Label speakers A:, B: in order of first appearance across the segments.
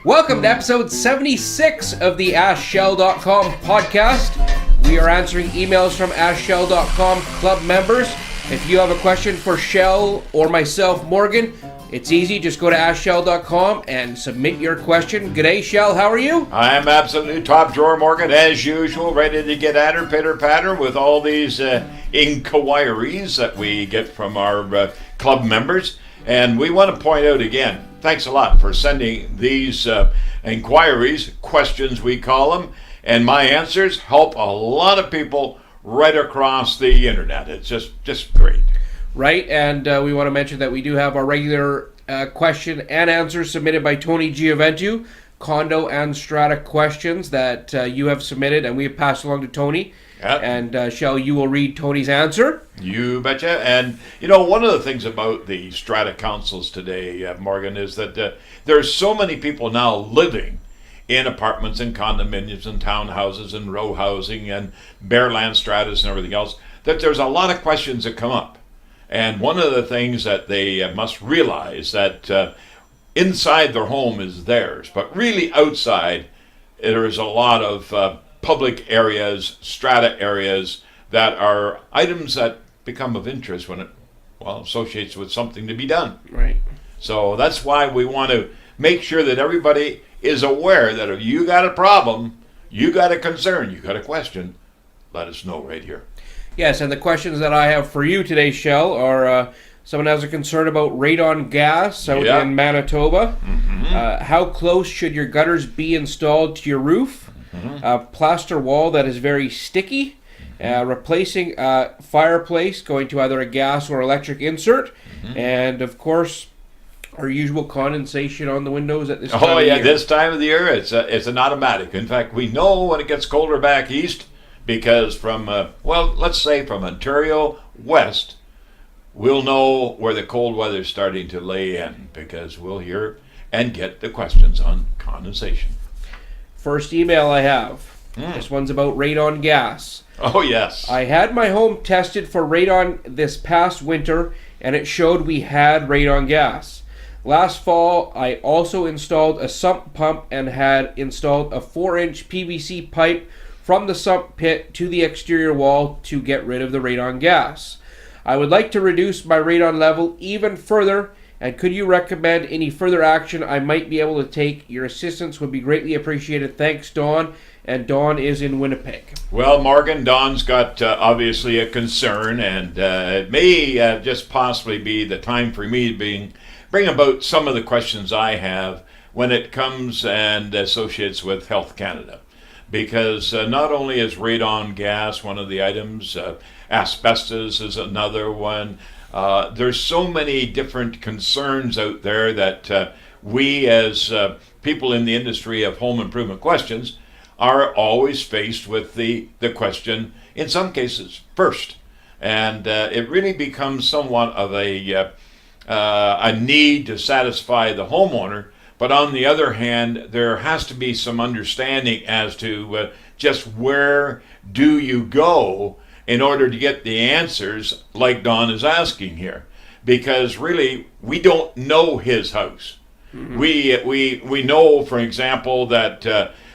A: Welcome to episode 76 of the AskShell.com podcast. We are answering emails from AskShell.com club members. If you have a question for Shell or myself, Morgan, it's easy. Just go to AskShell.com and submit your question. G'day, Shell. How are you?
B: I'm absolutely top drawer, Morgan, as usual, ready to get at her, pitter-patter with all these inquiries that we get from our club members. And we want to point out again, thanks a lot for sending these inquiries, questions we call them, and my answers help a lot of people right across the internet. It's just great.
A: Right, and we want to mention that we do have our regular question and answer submitted by Tony Gioventu, condo and strata questions that you have submitted, and we have passed along to Tony.
B: Yep.
A: And Shell, you will read Tony's answer.
B: You betcha. And, you know, one of the things about the strata councils today, Morgan, is that there's so many people now living in apartments and condominiums and townhouses and row housing and bare land stratas and everything else, that there's a lot of questions that come up. And one of the things that they must realize that inside their home is theirs, but really outside there is a lot of public areas, strata areas that are items that become of interest when it associates with something to be done.
A: Right.
B: So that's why we want to make sure that everybody is aware that if you got a problem, you got a concern, you got a question, let us know right here.
A: Yes, and the questions that I have for you today, Shell, are someone has a concern about radon gas out in Manitoba. Mm-hmm. How close should your gutters be installed to your roof? Mm-hmm. A plaster wall that is very sticky. Replacing a fireplace, going to either a gas or electric insert. Mm-hmm. And, of course, our usual condensation on the windows at this time of the year.
B: This time of the year, it's an automatic. In fact, we know when it gets colder back east because from, let's say from Ontario west, we'll know where the cold weather's starting to lay in because we'll hear and get the questions on condensation.
A: First email I have. This one's about radon gas.
B: Oh, yes.
A: I had my home tested for radon this past winter, and it showed we had radon gas. Last fall, I also installed a sump pump and had installed a 4-inch PVC pipe from the sump pit to the exterior wall to get rid of the radon gas. I would like to reduce my radon level even further, and could you recommend any further action I might be able to take? Your assistance would be greatly appreciated. Thanks, Dawn. And Dawn is in Winnipeg.
B: Well, Morgan, Dawn's got obviously a concern, and it may just possibly be the time for me to bring about some of the questions I have when it comes and associates with Health Canada. Because not only is radon gas one of the items, asbestos is another one. There's so many different concerns out there that we as people in the industry of home improvement questions are always faced with the question, in some cases, first. And it really becomes somewhat of a need to satisfy the homeowner. But on the other hand, there has to be some understanding as to just where do you go in order to get the answers like Don is asking here. Because really, we don't know his house. Mm-hmm. We know, for example, that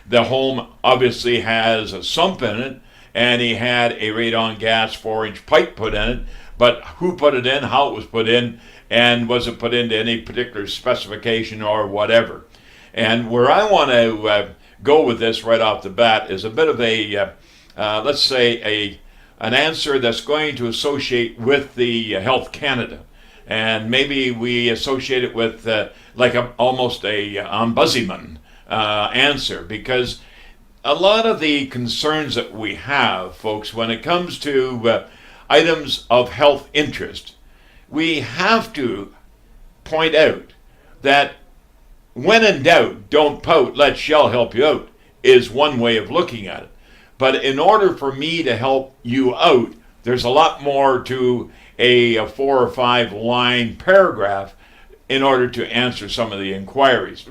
B: the home obviously has a sump in it, and he had a radon gas 4-inch pipe put in it, but who put it in, how it was put in, and was it put into any particular specification or whatever. And where I want to go with this right off the bat is a bit of a, let's say, an answer that's going to associate with the Health Canada. And maybe we associate it with almost a ombudsman answer, because a lot of the concerns that we have, folks, when it comes to items of health interest, we have to point out that when in doubt, don't pout, let Shell help you out, is one way of looking at it. But in order for me to help you out, there's a lot more to a 4 or 5 line paragraph in order to answer some of the inquiries.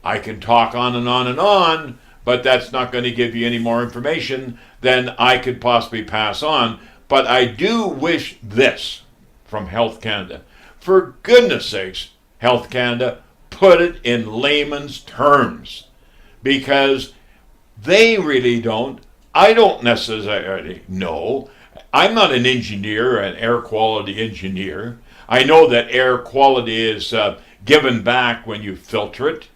B: I can talk on and on and on, but that's not going to give you any more information than I could possibly pass on. But I do wish this from Health Canada. For goodness sakes, Health Canada, put it in layman's terms, because they really don't. I don't necessarily know. I'm not an engineer, an air quality engineer. I know that air quality is given back when you filter it,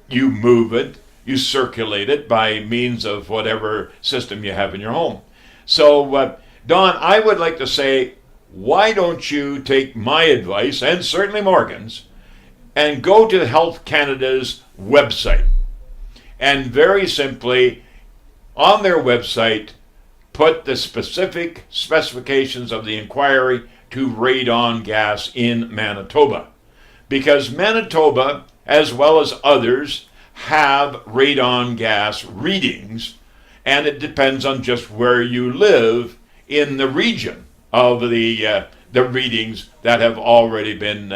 B: you move it, you circulate it by means of whatever system you have in your home. So, Don, I would like to say, why don't you take my advice, and certainly Morgan's, and go to Health Canada's website, and very simply, on their website, put the specific specifications of the inquiry to radon gas in Manitoba. Because Manitoba, as well as others, have radon gas readings, and it depends on just where you live in the region of the readings that have already been,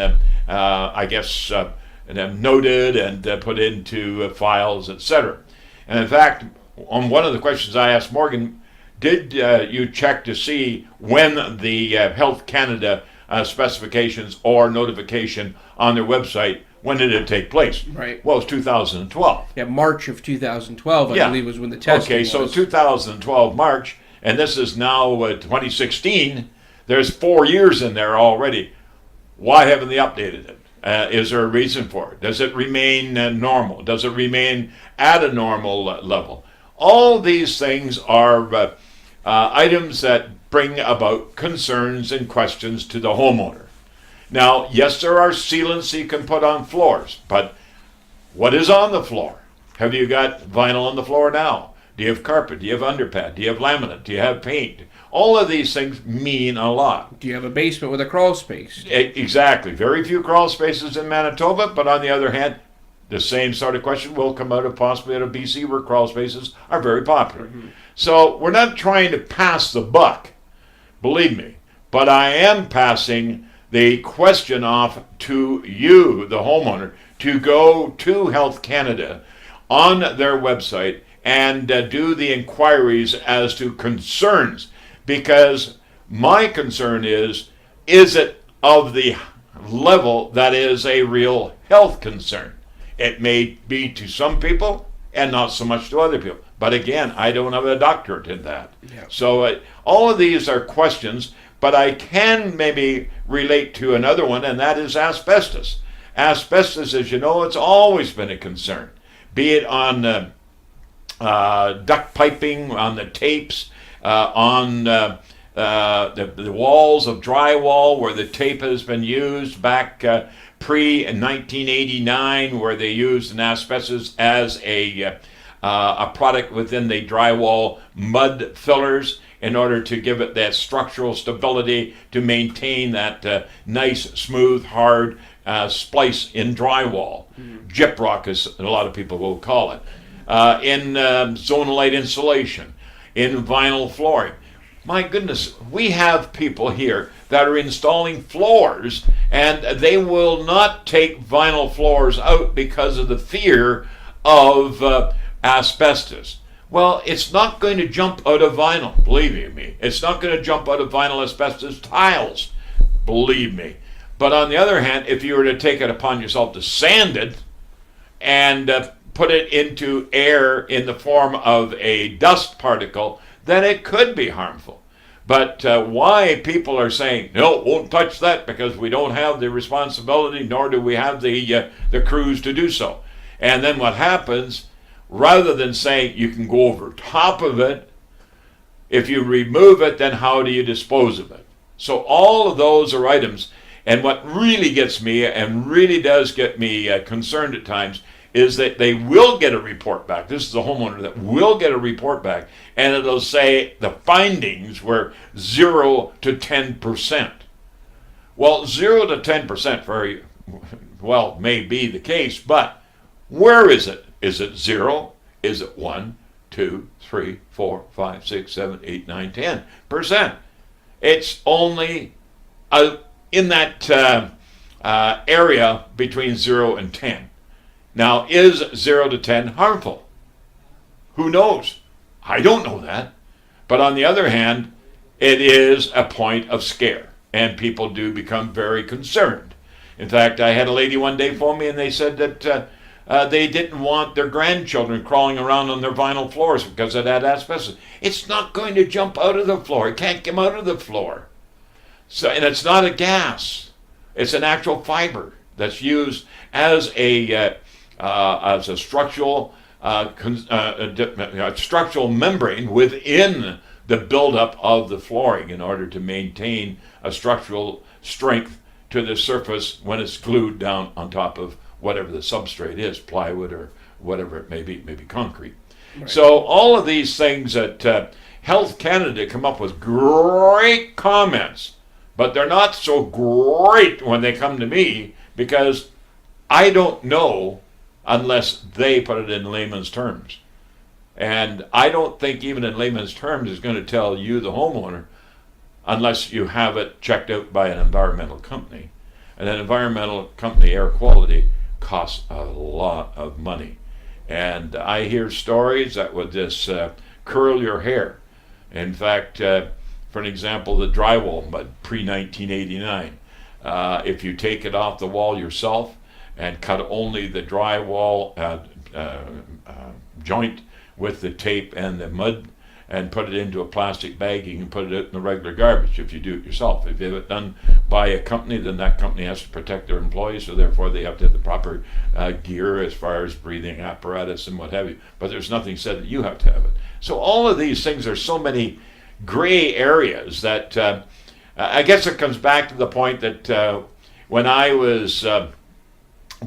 B: noted and put into files, etc. And in fact, on one of the questions I asked Morgan, did you check to see when the Health Canada specifications or notification on their website, when did it take place?
A: Right.
B: Well, it was 2012.
A: Yeah, March of 2012, I believe, was when the testing was.
B: Okay, so 2012 March, and this is now 2016. There's 4 years in there already. Why haven't they updated it? Is there a reason for it? Does it remain normal? Does it remain at a normal level? All these things are items that bring about concerns and questions to the homeowner. Now, yes, there are sealants you can put on floors, but what is on the floor? Have you got vinyl on the floor now? Do you have carpet? Do you have underpad? Do you have laminate? Do you have paint? All of these things mean a lot.
A: Do you have a basement with a crawl space?
B: Exactly. Very few crawl spaces in Manitoba, but on the other hand, the same sort of question will come out of possibly out of BC, where crawl spaces are very popular. Mm-hmm. So we're not trying to pass the buck, believe me, but I am passing the question off to you, the homeowner, to go to Health Canada on their website and do the inquiries as to concerns. Because my concern is it of the level that is a real health concern? It may be to some people and not so much to other people. But again, I don't have a doctorate in that. Yeah. So all of these are questions, but I can maybe relate to another one, and that is asbestos. Asbestos, as you know, it's always been a concern, be it on duct piping, on the tapes, on the walls of drywall where the tape has been used back pre-1989, where they used an asbestos as a product within the drywall mud fillers in order to give it that structural stability to maintain that nice, smooth, hard splice in drywall. Gyprock, as a lot of people will call it. In zonalite insulation, in vinyl flooring. My goodness, we have people here that are installing floors, and they will not take vinyl floors out because of the fear of asbestos. Well, it's not going to jump out of vinyl, believe you me. It's not going to jump out of vinyl asbestos tiles, believe me. But on the other hand, if you were to take it upon yourself to sand it and put it into air in the form of a dust particle, then it could be harmful. But why people are saying, no, won't touch that because we don't have the responsibility, nor do we have the crews to do so. And then what happens, rather than saying you can go over top of it, if you remove it, then how do you dispose of it? So all of those are items. And what really gets me, and really does get me concerned at times, is that they will get a report back. This is a homeowner that will get a report back, and it'll say the findings were 0 to 10%. Well, 0 to 10% very well may be the case, but where is it? Is it 0? Is it 1, 2, 3, 4, 5, 6, 7, 8, 9, 10%? It's only in that area between 0 and 10. Now, is 0 to 10 harmful? Who knows? I don't know that. But on the other hand, it is a point of scare, and people do become very concerned. In fact, I had a lady one day phone me and they said that they didn't want their grandchildren crawling around on their vinyl floors because it had asbestos. It's not going to jump out of the floor. It can't come out of the floor. So, and it's not a gas. It's an actual fiber that's used as a structural structural membrane within the buildup of the flooring in order to maintain a structural strength to the surface when it's glued down on top of whatever the substrate is, plywood or whatever it may be, maybe concrete. Right. So all of these things that Health Canada come up with great comments, but they're not so great when they come to me because I don't know unless they put it in layman's terms. And I don't think even in layman's terms is going to tell you, the homeowner, unless you have it checked out by an environmental company. And an environmental company, air quality, costs a lot of money. And I hear stories that would just curl your hair. In fact, for an example, the drywall mud pre-1989. If you take it off the wall yourself and cut only the drywall joint with the tape and the mud and put it into a plastic bag, you can put it out in the regular garbage if you do it yourself. If you have it done by a company, then that company has to protect their employees, so therefore they have to have the proper gear as far as breathing apparatus and what have you. But there's nothing said that you have to have it. So all of these things are so many gray areas that I guess it comes back to the point that when I was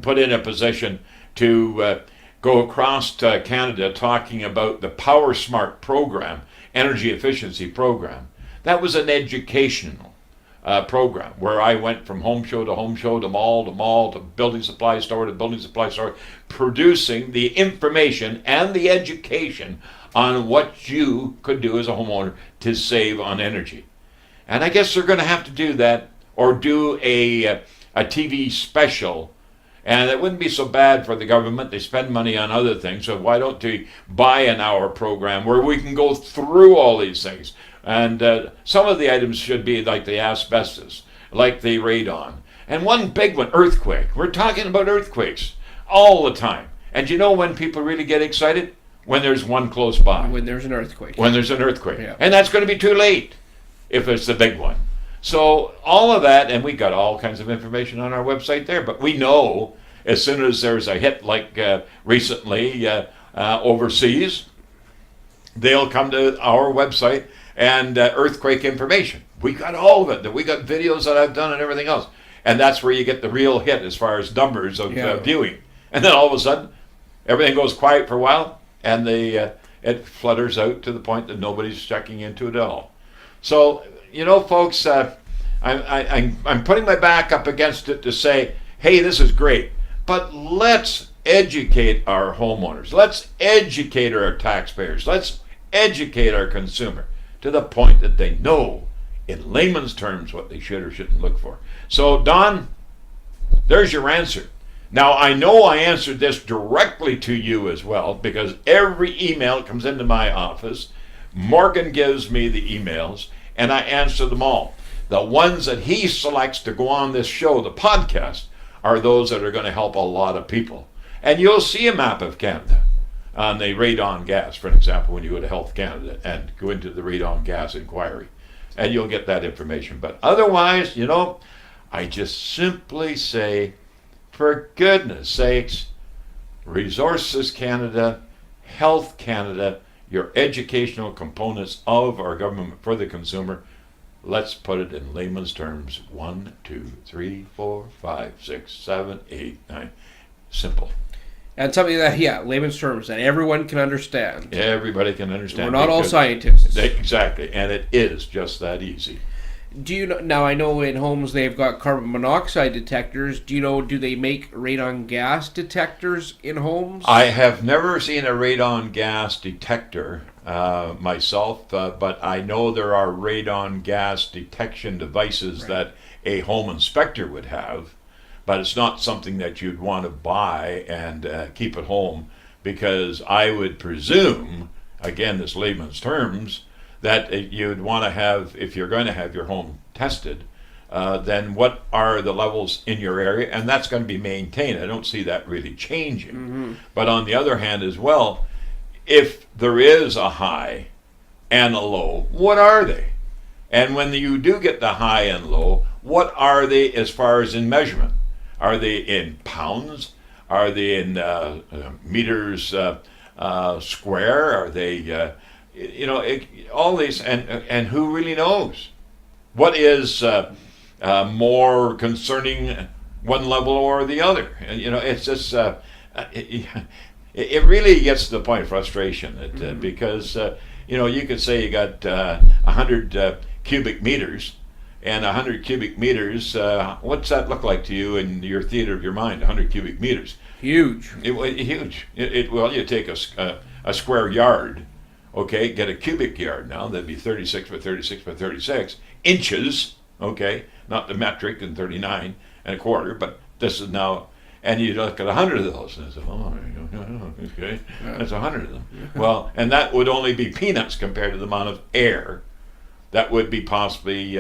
B: put in a position to go across to Canada talking about the Power Smart program, energy efficiency program. That was an educational program where I went from home show to home show to mall to building supply store to building supply store, producing the information and the education on what you could do as a homeowner to save on energy. And I guess they're going to have to do that or do a TV special. And it wouldn't be so bad for the government. They spend money on other things, so why don't they buy an hour program where we can go through all these things? And some of the items should be like the asbestos, like the radon. And one big one, earthquake. We're talking about earthquakes all the time. And you know when people really get excited? When there's one close by.
A: When there's an earthquake.
B: When there's an earthquake.
A: Yeah.
B: And that's going to be too late if it's the big one. So all of that, and we got all kinds of information on our website there, but we know as soon as there's a hit like recently overseas, they'll come to our website and earthquake information. We got all of it. We got videos that I've done and everything else. And that's where you get the real hit as far as numbers of viewing. And then all of a sudden, everything goes quiet for a while, and it flutters out to the point that nobody's checking into it at all. So, you know, folks, I'm putting my back up against it to say, hey, this is great, but let's educate our homeowners. Let's educate our taxpayers. Let's educate our consumer to the point that they know in layman's terms what they should or shouldn't look for. So, Don, there's your answer. Now, I know I answered this directly to you as well, because every email comes into my office. Morgan gives me the emails, and I answer them all. The ones that he selects to go on this show, the podcast, are those that are going to help a lot of people. And you'll see a map of Canada on the radon gas, for example, when you go to Health Canada and go into the radon gas inquiry. And you'll get that information. But otherwise, you know, I just simply say, for goodness sakes, Resources Canada, Health Canada, your educational components of our government for the consumer. Let's put it in layman's terms. 1, 2, 3, 4, 5, 6, 7, 8, 9. Simple.
A: And something that, layman's terms that everyone can understand.
B: Everybody can understand.
A: We're not all scientists.
B: Exactly. And it is just that easy.
A: Do you know, now I know in homes they've got carbon monoxide detectors. Do they make radon gas detectors in homes?
B: I have never seen a radon gas detector myself, but I know there are radon gas detection devices that a home inspector would have, but it's not something that you'd want to buy and keep at home, because I would presume, again, this layman's terms, that you'd want to have, if you're going to have your home tested, then what are the levels in your area? And that's going to be maintained. I don't see that really changing.
A: Mm-hmm.
B: But on the other hand as well, if there is a high and a low, what are they? And when you do get the high and low, what are they as far as in measurement? Are they in pounds? Are they in meters square? Are they, all these, and who really knows? What is more concerning one level or the other? It's just, it really gets to the point of frustration because, you could say you got 100 cubic meters, and 100 cubic meters, what's that look like to you in your theater of your mind, 100 cubic meters?
A: Huge.
B: Huge. Well, you take a square yard, okay, get a cubic yard now, that'd be 36 by 36 by 36 inches, okay, not the metric and 39 and a quarter, but this is now, and you look at 100 of those, and say, okay, that's 100 of them. Well, and that would only be peanuts compared to the amount of air that would be possibly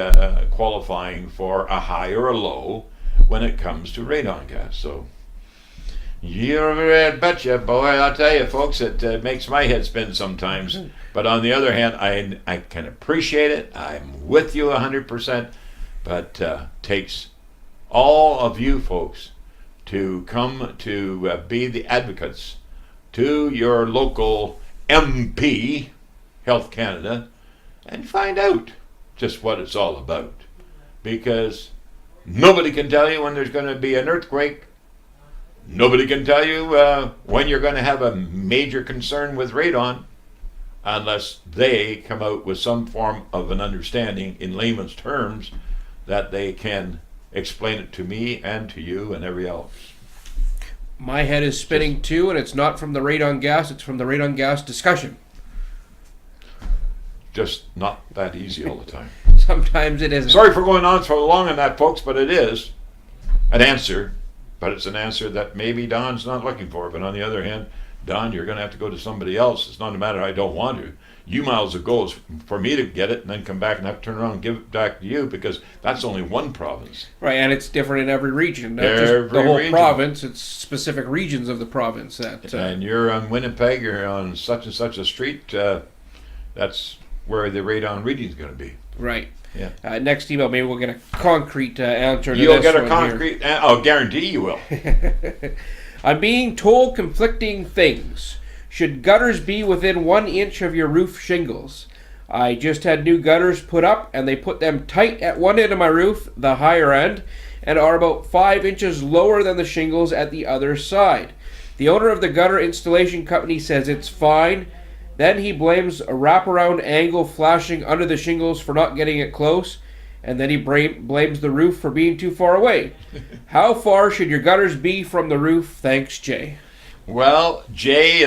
B: qualifying for a high or a low when it comes to radon gas. So, you betcha, boy, I'll tell you, folks, it makes my head spin sometimes. But on the other hand, I can appreciate it. I'm with you 100%, but takes all of you folks to come to be the advocates to your local MP, Health Canada, and find out just what it's all about. Because nobody can tell you when there's going to be an earthquake. Nobody can tell you when you're going to have a major concern with radon unless they come out with some form of an understanding in layman's terms that they can explain it to me and to you and every else.
A: My head is spinning too, and it's not from the radon gas, it's from the radon gas discussion.
B: Just not that easy all the time.
A: Sometimes it isn't.
B: Sorry for going on so long on that, folks, but it is an answer. But it's an answer that maybe Don's not looking for. But on the other hand, Don, you're going to have to go to somebody else. It's not a matter I don't want to. You might as well go for me to get it and then come back and have to turn around and give it back to you because that's only one province.
A: Right, and it's different in every region. Not
B: Every
A: just the whole
B: region.
A: province, it's specific regions of the province.
B: And you're on Winnipeg, you're on such and such a street. That's where the radon reading is going to be.
A: Right.
B: Yeah.
A: Next email, maybe we'll get a concrete answer to
B: You'll
A: this
B: get a
A: one
B: concrete. I'll guarantee you will.
A: here. I'm being told conflicting things. Should gutters be within 1 inch of your roof shingles? I just had new gutters put up, and they put them tight at one end of my roof, the higher end, and are about 5 inches lower than the shingles at the other side. The owner of the gutter installation company says it's fine. Then he blames a wraparound angle flashing under the shingles for not getting it close, and then he blames the roof for being too far away. How far should your gutters be from the roof? Thanks, Jay.
B: Well, Jay,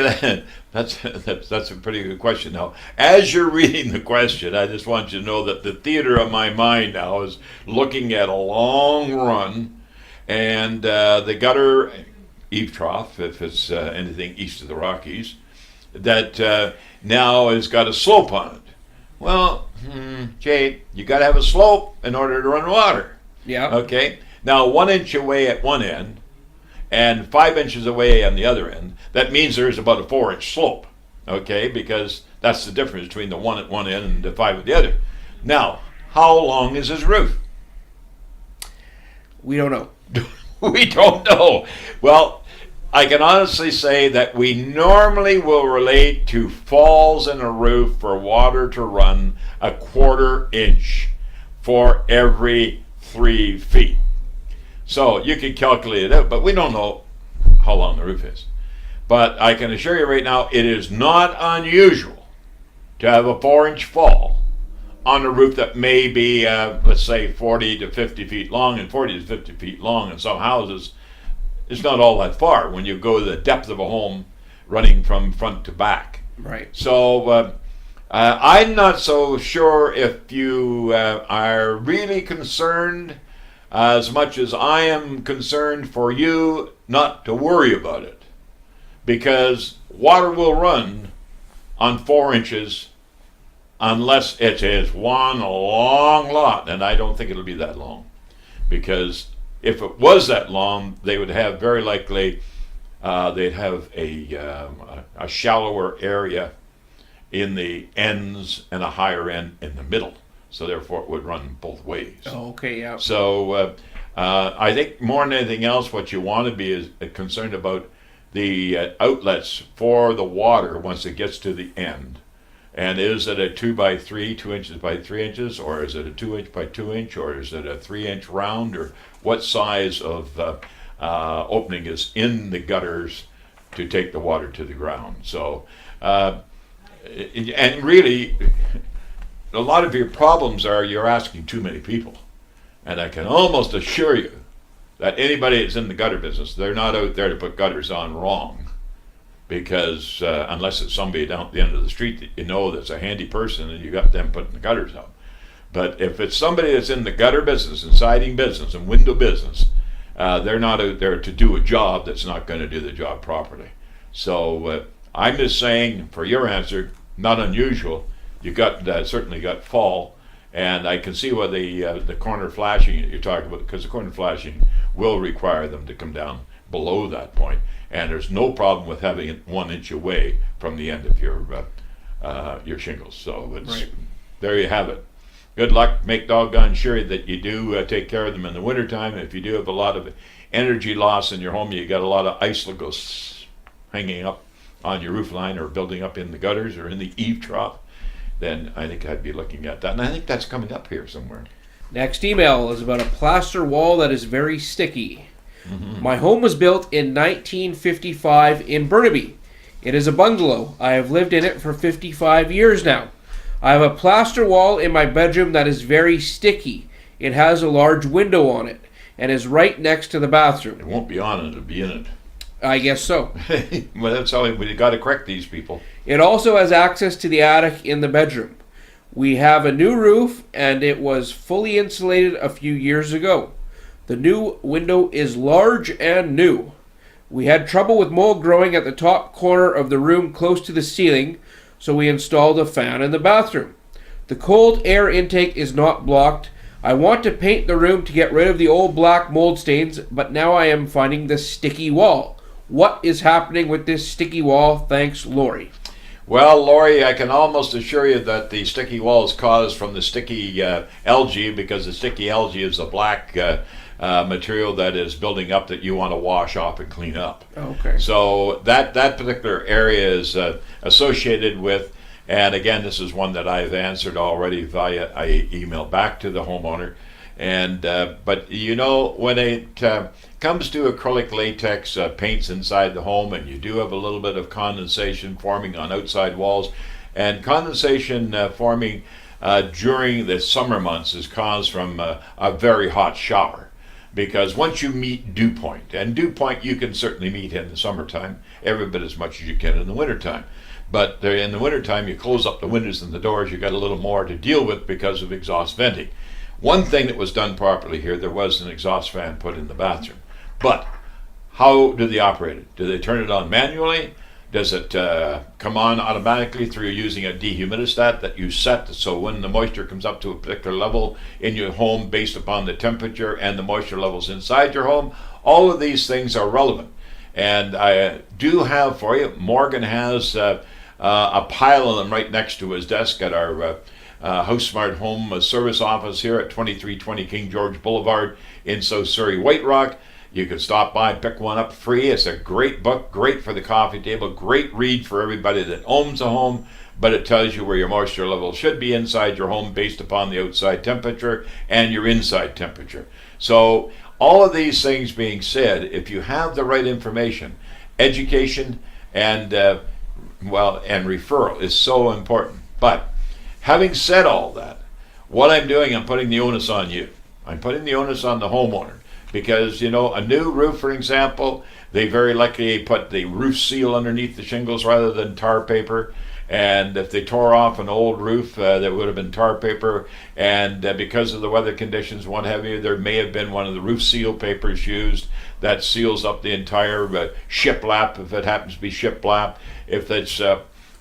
B: that's a pretty good question. Now, as you're reading the question, I just want you to know that the theater of my mind now is looking at a long run, and the gutter eave trough, if it's anything east of the Rockies, that now has got a slope on it. Well, Jay, you got to have a slope in order to run water.
A: Yeah.
B: Okay. Now, 1 inch away at one end and 5 inches away on the other end, that means there's about a 4 inch slope. Okay, because that's the difference between the 1 at one end and the 5 at the other. Now, how long is his roof?
A: We don't know.
B: We don't know. Well, I can honestly say that we normally will relate to falls in a roof for water to run a 1/4 inch for every 3 feet. So you can calculate it out, but we don't know how long the roof is. But I can assure you right now, it is not unusual to have a 4 inch fall on a roof that may be, let's say, 40 to 50 feet long, and 40 to 50 feet long in some houses. It's not all that far when you go to the depth of a home running from front to back.
A: Right.
B: So I'm not so sure if you are really concerned as much as I am concerned for you not to worry about it. Because water will run on 4 inches unless it is one long lot, and I don't think it'll be that long. because if it was that long, they would have very likely they'd have a shallower area in the ends and a higher end in the middle. So therefore, it would run both ways.
A: Oh, okay, yeah.
B: So I think more than anything else, what you want to be is concerned about the outlets for the water once it gets to the end. And is it a 2 by 3, 2 inches by 3 inches, or is it a 2 inch by 2 inch, or is it a 3 inch round, or what size of opening is in the gutters to take the water to the ground? So, and really, a lot of your problems are you're asking too many people. And I can almost assure you that anybody that's in the gutter business, they're not out there to put gutters on wrong. Because unless it's somebody down at the end of the street that you know that's a handy person and you got them putting the gutters up. But if it's somebody that's in the gutter business and siding business and window business, they're not out there to do a job that's not going to do the job properly. So I'm just saying, for your answer, not unusual. You got certainly got fall, and I can see why the corner flashing that you're talking about, because the corner flashing will require them to come down below that point, and there's no problem with having it 1 inch away from the end of your shingles. So it's
A: Right.
B: There you have it. Good luck. Make doggone sure that you do take care of them in the wintertime. If you do have a lot of energy loss in your home, you got a lot of icicles hanging up on your roof line or building up in the gutters or in the eave trough, then I think I'd be looking at that. And I think that's coming up here somewhere.
A: Next email is about a plaster wall that is very sticky. My home was built in 1955 in Burnaby. It is a bungalow. I have lived in it for 55 years now. I have a plaster wall in my bedroom that is very sticky. It has a large window on it and is right next to the bathroom.
B: It won't be on it, it'll be in it.
A: I guess so.
B: Well, that's how we got to correct these people.
A: It also has access to the attic in the bedroom. We have a new roof and it was fully insulated a few years ago. The new window is large and new. We had trouble with mold growing at the top corner of the room close to the ceiling, so we installed a fan in the bathroom. The cold air intake is not blocked. I want to paint the room to get rid of the old black mold stains, but now I am finding the sticky wall. What is happening with this sticky wall? Thanks, Lori.
B: Well, Lori, I can almost assure you that the sticky wall is caused from the sticky algae, because the sticky algae is the black material that is building up that you want to wash off and clean up.
A: Okay.
B: So that particular area is associated with, and again, this is one that I've answered already via email back to the homeowner. And but you know, when it comes to acrylic latex paints inside the home, and you do have a little bit of condensation forming on outside walls, and condensation forming during the summer months is caused from a very hot shower. Because once you meet dew point, and dew point you can certainly meet in the summertime, every bit as much as you can in the wintertime. But in the wintertime, you close up the windows and the doors, you got a little more to deal with because of exhaust venting. One thing that was done properly here, there was an exhaust fan put in the bathroom. But how do they operate it? Do they turn it on manually? Does it come on automatically through using a dehumidistat that you set, so when the moisture comes up to a particular level in your home based upon the temperature and the moisture levels inside your home? All of these things are relevant. And I do have for you, Morgan has a pile of them right next to his desk at our House Smart Home Service Office here at 2320 King George Boulevard in South Surrey, White Rock. You can stop by, pick one up free. It's a great book, great for the coffee table, great read for everybody that owns a home, but it tells you where your moisture level should be inside your home based upon the outside temperature and your inside temperature. So all of these things being said, if you have the right information, education and referral is so important. But having said all that, what I'm doing, I'm putting the onus on you. I'm putting the onus on the homeowner. Because, you know, a new roof, for example, they very likely put the roof seal underneath the shingles rather than tar paper. And if they tore off an old roof, that would have been tar paper. And because of the weather conditions, what have you, there may have been one of the roof seal papers used that seals up the entire shiplap, if it happens to be shiplap. If it's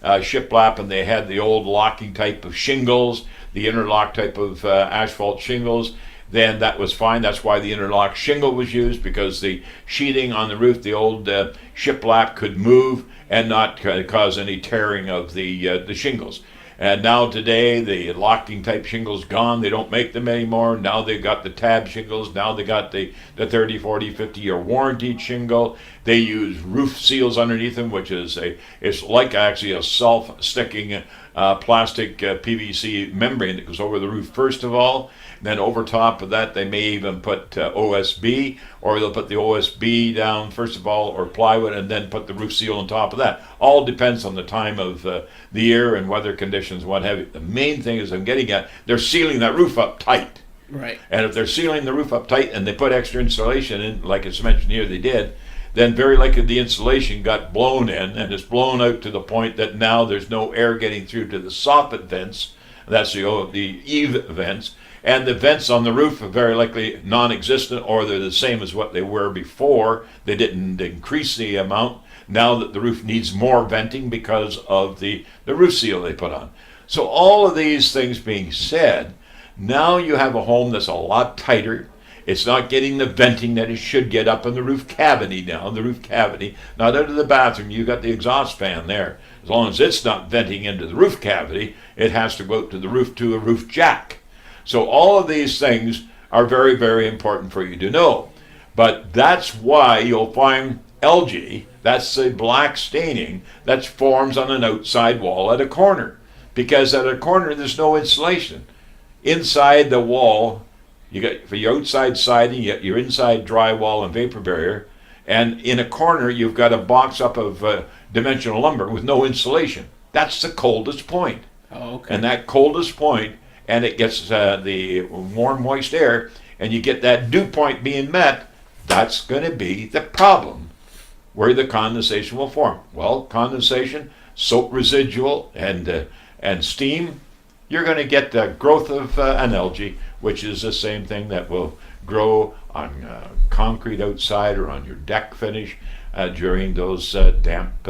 B: shiplap and they had the old locking type of shingles, the interlock type of asphalt shingles, then that was fine. That's why the interlock shingle was used, because the sheeting on the roof, the old shiplap, could move and not cause any tearing of the shingles. And now today, the locking type shingles gone. They don't make them anymore. Now they've got the tab shingles. Now they got the 30, 40, 50-year warranted shingle. They use roof seals underneath them, which is it's like actually a self-sticking plastic PVC membrane that goes over the roof first of all. Then over top of that, they may even put OSB, or they'll put the OSB down first of all, or plywood, and then put the roof seal on top of that. All depends on the time of the year and weather conditions, what have you. The main thing is I'm getting at, they're sealing that roof up tight.
A: Right.
B: And if they're sealing the roof up tight and they put extra insulation in, like it's mentioned here they did, then very likely the insulation got blown in, and it's blown out to the point that now there's no air getting through to the soffit vents. That's the eave vents. And the vents on the roof are very likely non-existent, or they're the same as what they were before. They didn't increase the amount. Now that the roof needs more venting because of the roof seal they put on. So all of these things being said, now you have a home that's a lot tighter. It's not getting the venting that it should get up in the roof cavity now. The roof cavity, not out of the bathroom, you got the exhaust fan there. As long as it's not venting into the roof cavity, it has to go out to the roof to a roof jack. So all of these things are very, very important for you to know. But that's why you'll find algae, that's the black staining, that forms on an outside wall at a corner. Because at a corner there's no insulation. Inside the wall, you got for your outside siding, you got your inside drywall and vapor barrier, and in a corner you've got a box up of dimensional lumber with no insulation. That's the coldest point.
A: Oh, okay.
B: And that coldest point, and it gets the warm, moist air, and you get that dew point being met, that's going to be the problem where the condensation will form. Well, condensation, soap residual, and steam, you're going to get the growth of an algae, which is the same thing that will grow on concrete outside or on your deck finish during those damp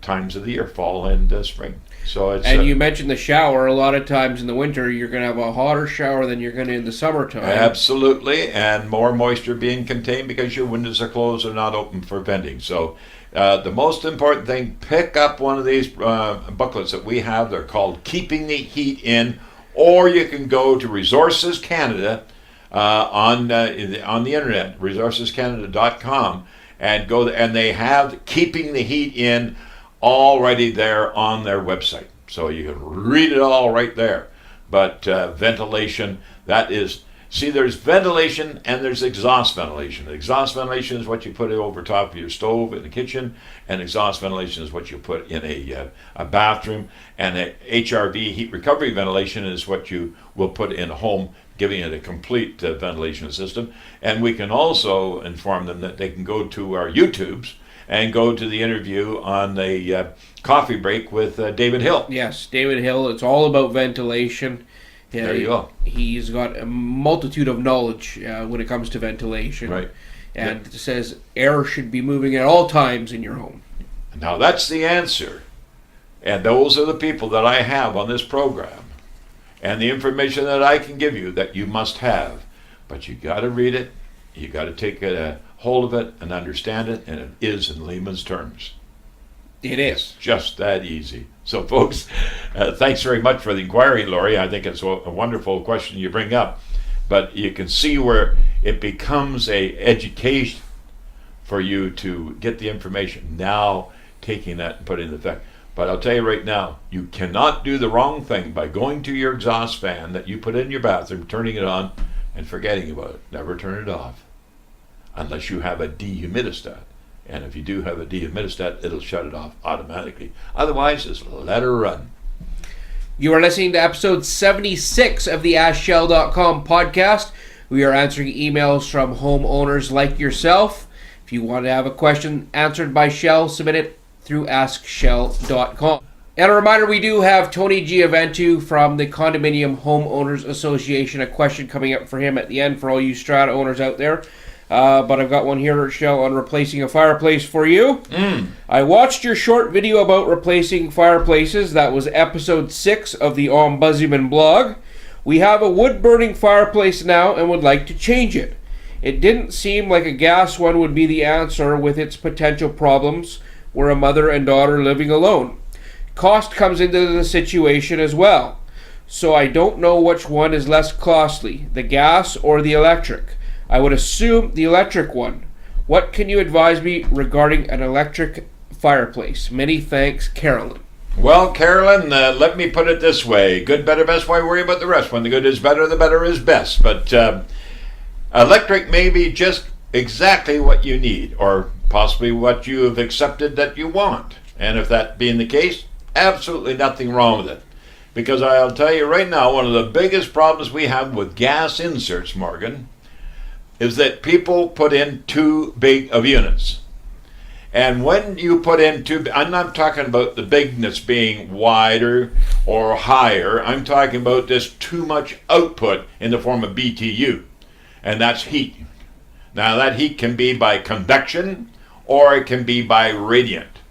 B: times of the year, fall and spring. So it's,
A: and you mentioned the shower. A lot of times in the winter, you're going to have a hotter shower than you're going to in the summertime.
B: Absolutely, and more moisture being contained because your windows are closed and not open for venting. So the most important thing, pick up one of these booklets that we have. They're called Keeping the Heat In, or you can go to Resources Canada on the internet, resourcescanada.com, and go and they have Keeping the Heat In already there on their website. So you can read it all right there. But ventilation, that is, see, there's ventilation and there's exhaust ventilation. Exhaust ventilation is what you put over top of your stove in the kitchen, and exhaust ventilation is what you put in a bathroom, and a HRV, heat recovery ventilation, is what you will put in a home, giving it a complete ventilation system. And we can also inform them that they can go to our YouTubes and go to the interview on the coffee break with David Hill.
A: Yes, David Hill. It's all about ventilation.
B: There you go.
A: He's got a multitude of knowledge when it comes to ventilation.
B: Right.
A: And it says air should be moving at all times in your home.
B: Now that's the answer. And those are the people that I have on this program. And the information that I can give you that you must have. But you got to read it. You got to take a hold of it and understand it, and it is in layman's terms.
A: It is.
B: It's just that easy. So, folks, thanks very much for the inquiry, Lori. I think it's a wonderful question you bring up. But you can see where it becomes a education for you to get the information. Now, taking that and putting it in effect. But I'll tell you right now, you cannot do the wrong thing by going to your exhaust fan that you put in your bathroom, turning it on, and forgetting about it. Never turn it off. Unless you have a dehumidistat. And if you do have a dehumidistat, it'll shut it off automatically. Otherwise, just let her run.
A: You are listening to episode 76 of the AskShell.com podcast. We are answering emails from homeowners like yourself. If you want to have a question answered by Shell, submit it through AskShell.com. And a reminder, we do have Tony Giaventu from the Condominium Homeowners Association. A question coming up for him at the end for all you strata owners out there. But I've got one here, Shell, on replacing a fireplace for you. I watched your short video about replacing fireplaces. That was episode 6 of the Ombudsman blog. We have a wood-burning fireplace now and would like to change it. It didn't seem like a gas one would be the answer with its potential problems. We're a mother and daughter living alone. Cost comes into the situation as well. So I don't know which one is less costly, the gas or the electric. I would assume the electric one. What can you advise me regarding an electric fireplace? Many thanks, Carolyn.
B: Well, Carolyn, let me put it this way. Good, better, best, why worry about the rest? When the good is better, the better is best. But electric may be just exactly what you need, or possibly what you have accepted that you want. And if that being the case, absolutely nothing wrong with it. Because I'll tell you right now, one of the biggest problems we have with gas inserts, Morgan, is that people put in too big of units. And when you put in I'm not talking about the bigness being wider or higher. I'm talking about just too much output in the form of BTU. And that's heat. Now that heat can be by convection or it can be by radiant.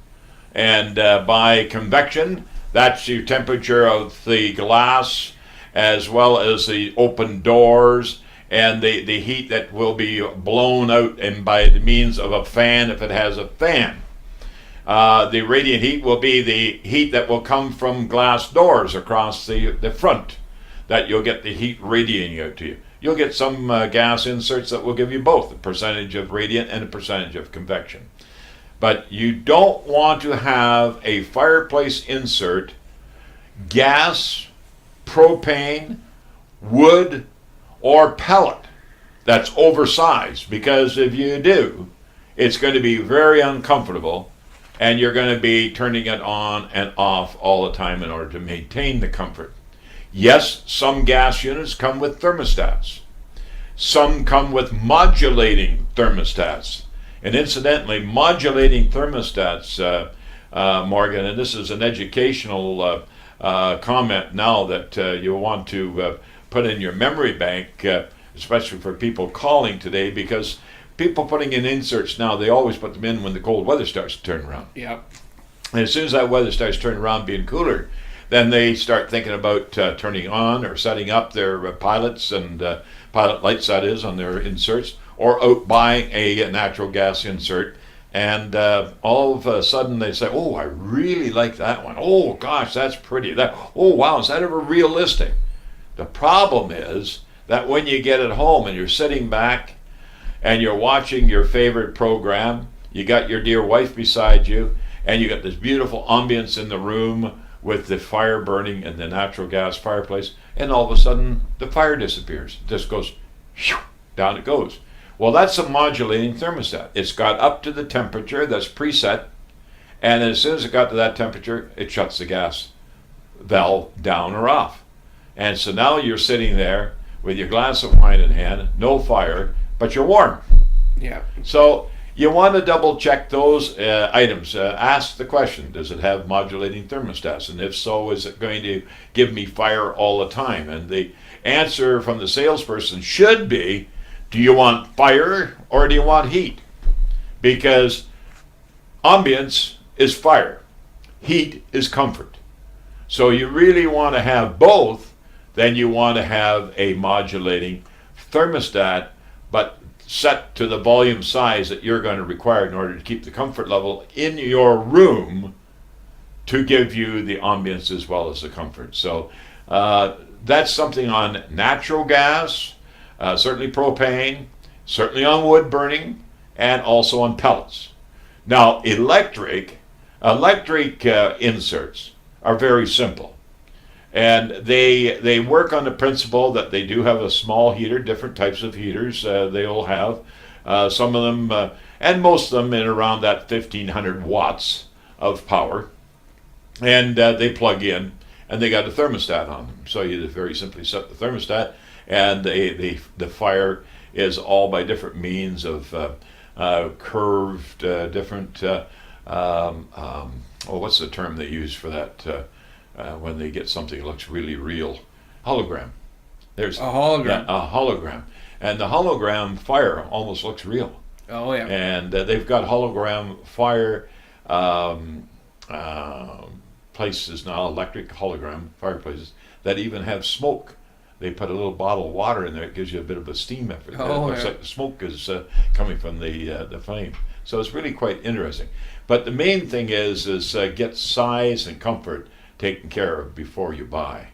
B: And by convection, that's your temperature of the glass as well as the open doors and the heat that will be blown out and by the means of a fan if it has a fan. The radiant heat will be the heat that will come from glass doors across the front, that you'll get the heat radiating out to you. You'll get some gas inserts that will give you both a percentage of radiant and a percentage of convection. But you don't want to have a fireplace insert gas, propane, wood, or pellet that's oversized, because if you do, it's going to be very uncomfortable and you're going to be turning it on and off all the time in order to maintain the comfort. Yes, some gas units come with thermostats. Some come with modulating thermostats. And incidentally, modulating thermostats, Morgan, and this is an educational comment now that you'll want to put in your memory bank, especially for people calling today, because people putting in inserts now, they always put them in when the cold weather starts to turn around.
A: Yeah.
B: And as soon as that weather starts turning around, being cooler, then they start thinking about turning on or setting up their pilots and pilot lights, that is, on their inserts, or out buying a natural gas insert. And all of a sudden they say, oh, I really like that one. Oh, gosh, that's pretty. Oh, wow, is that ever realistic? The problem is that when you get at home and you're sitting back and you're watching your favorite program, you got your dear wife beside you, and you got this beautiful ambience in the room with the fire burning and the natural gas fireplace, and all of a sudden the fire disappears. It just goes, whew, down it goes. Well, that's a modulating thermostat. It's got up to the temperature that's preset, and as soon as it got to that temperature, it shuts the gas valve down or off. And so now you're sitting there with your glass of wine in hand, no fire, but you're warm.
A: Yeah.
B: So you want to double check those items. Ask the question, does it have modulating thermostats? And if so, is it going to give me fire all the time? And the answer from the salesperson should be, do you want fire or do you want heat? Because ambience is fire. Heat is comfort. So you really want to have both. Then you want to have a modulating thermostat, but set to the volume size that you're going to require in order to keep the comfort level in your room to give you the ambience as well as the comfort. So that's something on natural gas, certainly propane, certainly on wood burning, and also on pellets. Now, electric inserts are very simple. And they work on the principle that they do have a small heater, different types of heaters they'll have. Some of them, and most of them in around that 1500 watts of power. And they plug in, and they got a thermostat on them. So you just very simply set the thermostat, and the fire is all by different means of curved, different, what's the term they use for that? When they get something that looks really real. Hologram. There's
A: a hologram.
B: Yeah, a hologram. And the hologram fire almost looks real.
A: Oh, yeah.
B: And they've got hologram fire places now, electric hologram fireplaces, that even have smoke they put a little bottle of water in there. It gives you a bit of a steam effect. It looks like the smoke is coming from the flame. So it's really quite interesting. But the main thing is get size and comfort taken care of before you buy,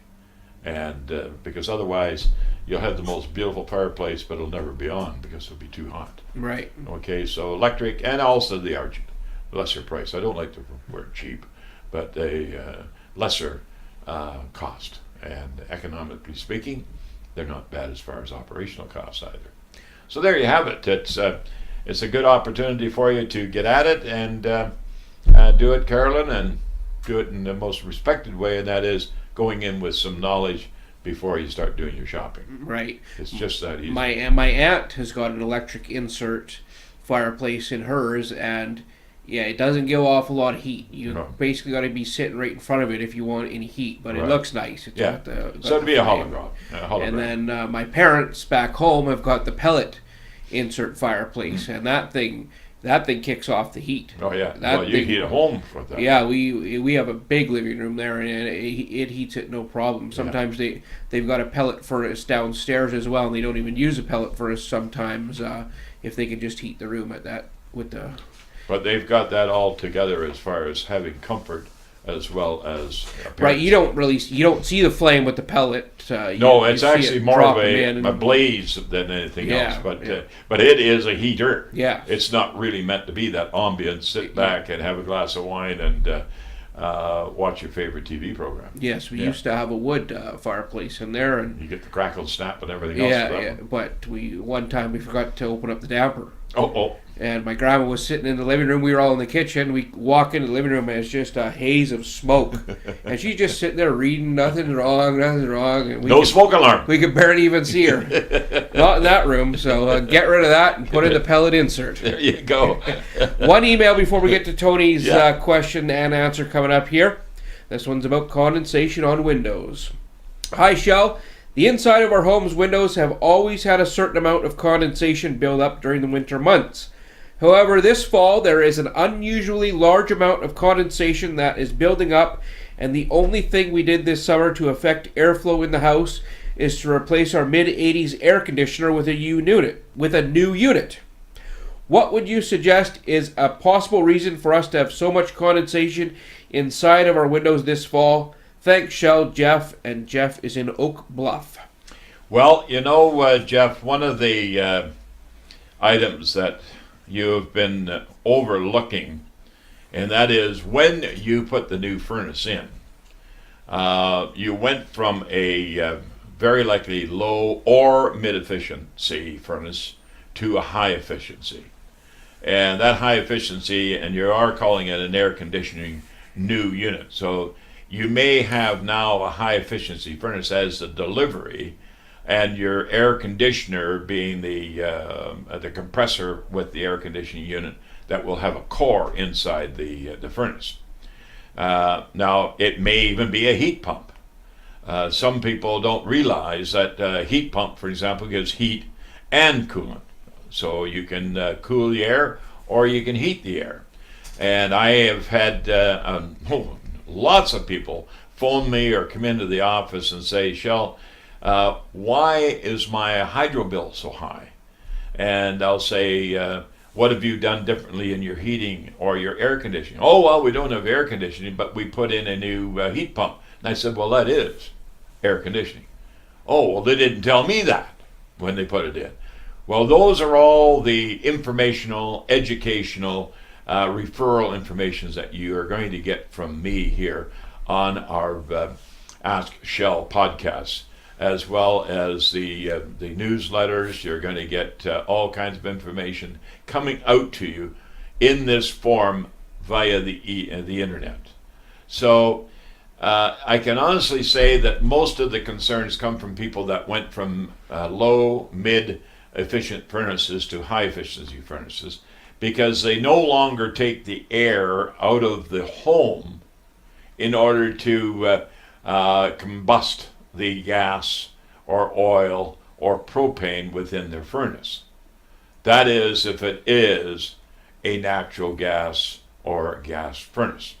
B: and because otherwise you'll have the most beautiful fireplace, but it'll never be on because it'll be too hot.
A: Right.
B: Okay, so electric, and also the Argent, lesser price. I don't like the word cheap, but a lesser cost, and economically speaking, they're not bad as far as operational costs either. So there you have it. It's a good opportunity for you to get at it and do it, Carolyn, and do it in the most respected way, and that is going in with some knowledge before you start doing your shopping.
A: Right.
B: It's just that easy.
A: My aunt has got an electric insert fireplace in hers, and yeah, it doesn't give off a lot of heat. You basically got to be sitting right in front of it if you want any heat, but it looks nice. It's got
B: so it'd be a hologram.
A: And then my parents back home have got the pellet insert fireplace, and that thing kicks off the heat.
B: Oh yeah, well, you heat a home with that.
A: Yeah, we have a big living room there, and it heats it no problem. Sometimes they've got a pellet furnace downstairs as well, and they don't even use a pellet furnace sometimes if they can just heat the room at that with the.
B: But they've got that all together as far as having comfort as well as appearance.
A: Right. You don't see the flame with the pellet.
B: No, it's actually more of a blaze than anything else. But it is a heater.
A: Yeah.
B: It's not really meant to be that ambience. Sit back and have a glass of wine and watch your favorite TV program.
A: Yes, we used to have a wood fireplace in there, and
B: you get the crackle, snap, and everything else.
A: Yeah. But one time we forgot to open up the damper.
B: Oh.
A: And my grandma was sitting in the living room. We were all in the kitchen. We walk into the living room, and it's just a haze of smoke. And she's just sitting there reading, nothing's wrong. And
B: no smoke alarm.
A: We could barely even see her. Not in that room. So get rid of that and put in the pellet insert.
B: There you go.
A: One email before we get to Tony's question and answer coming up here. This one's about condensation on windows. Hi, Shell. The inside of our home's windows have always had a certain amount of condensation build up during the winter months. However, this fall there is an unusually large amount of condensation that is building up, and the only thing we did this summer to affect airflow in the house is to replace our mid-80s air conditioner with a new unit. What would you suggest is a possible reason for us to have so much condensation inside of our windows this fall? Thanks, Shell, Jeff, and Jeff is in Oak Bluff.
B: Well, Jeff, one of the items that you've been overlooking, and that is when you put the new furnace in, you went from a very likely low or mid-efficiency furnace to a high efficiency. And that high efficiency, and you are calling it an air conditioning new unit. So you may have now a high efficiency furnace as the delivery, and your air conditioner being the compressor with the air conditioning unit that will have a core inside the furnace. Now, it may even be a heat pump. Some people don't realize that a heat pump, for example, gives heat and coolant. So you can cool the air or you can heat the air. And I have had lots of people phone me or come into the office and say, Shell, why is my hydro bill so high? And I'll say, what have you done differently in your heating or your air conditioning? Oh, well, we don't have air conditioning, but we put in a new heat pump. And I said, well, that is air conditioning. Oh, well, they didn't tell me that when they put it in. Well, those are all the informational, educational, referral informations that you are going to get from me here on our Ask Shell podcast, as well as the newsletters. You're going to get all kinds of information coming out to you in this form via the internet. So I can honestly say that most of the concerns come from people that went from low, mid-efficient furnaces to high-efficiency furnaces, because they no longer take the air out of the home in order to combust the gas or oil or propane within their furnace. That is, if it is a natural gas or gas furnace.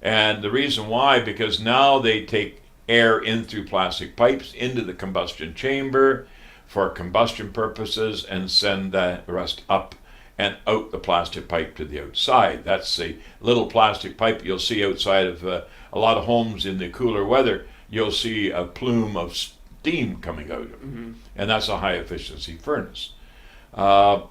B: And the reason why, because now they take air in through plastic pipes into the combustion chamber for combustion purposes and send the rest up and out the plastic pipe to the outside. That's a little plastic pipe you'll see outside of a lot of homes in the cooler weather. You'll see a plume of steam coming out of it, and that's a high efficiency furnace. Some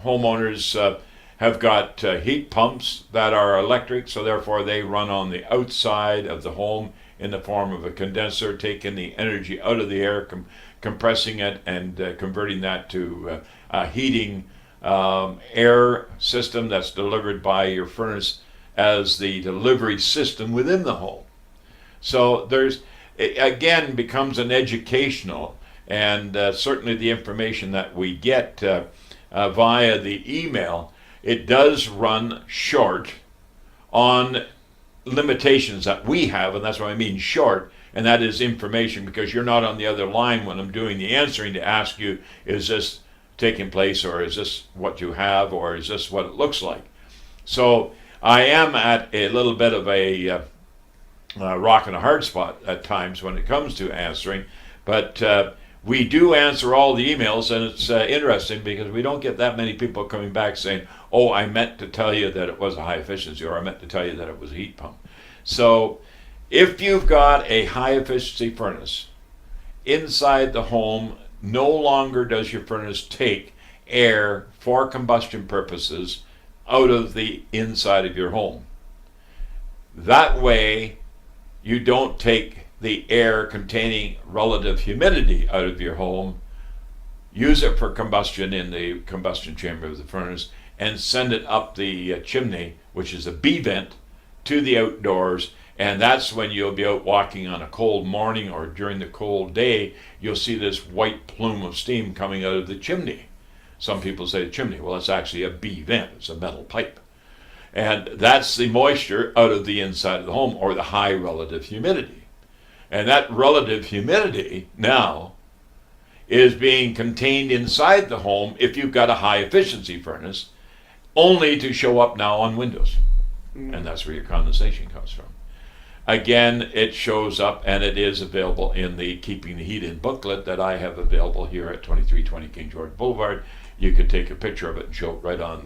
B: homeowners have got heat pumps that are electric, so therefore they run on the outside of the home in the form of a condenser, taking the energy out of the air, compressing it, and converting that to a heating air system that's delivered by your furnace as the delivery system within the home. So it again becomes an educational, and certainly the information that we get via the email, it does run short on limitations that we have, and that's what I mean short, and that is information, because you're not on the other line when I'm doing the answering to ask you, is this taking place, or is this what you have, or is this what it looks like? So I am at a little bit of a rock and a hard spot at times when it comes to answering, but we do answer all the emails, and it's interesting because we don't get that many people coming back saying, oh, I meant to tell you that it was a high efficiency, or I meant to tell you that it was a heat pump. So if you've got a high efficiency furnace inside the home, no longer does your furnace take air for combustion purposes out of the inside of your home. That way, you don't take the air containing relative humidity out of your home, use it for combustion in the combustion chamber of the furnace, and send it up the chimney, which is a B vent, to the outdoors. And that's when you'll be out walking on a cold morning or during the cold day, you'll see this white plume of steam coming out of the chimney. Some people say chimney. Well, it's actually a B vent. It's a metal pipe. And that's the moisture out of the inside of the home, or the high relative humidity. And that relative humidity now is being contained inside the home if you've got a high efficiency furnace, only to show up now on windows. And that's where your condensation comes from. Again, it shows up, and it is available in the Keeping the Heat In booklet that I have available here at 2320 King George Boulevard. You can take a picture of it and show it right on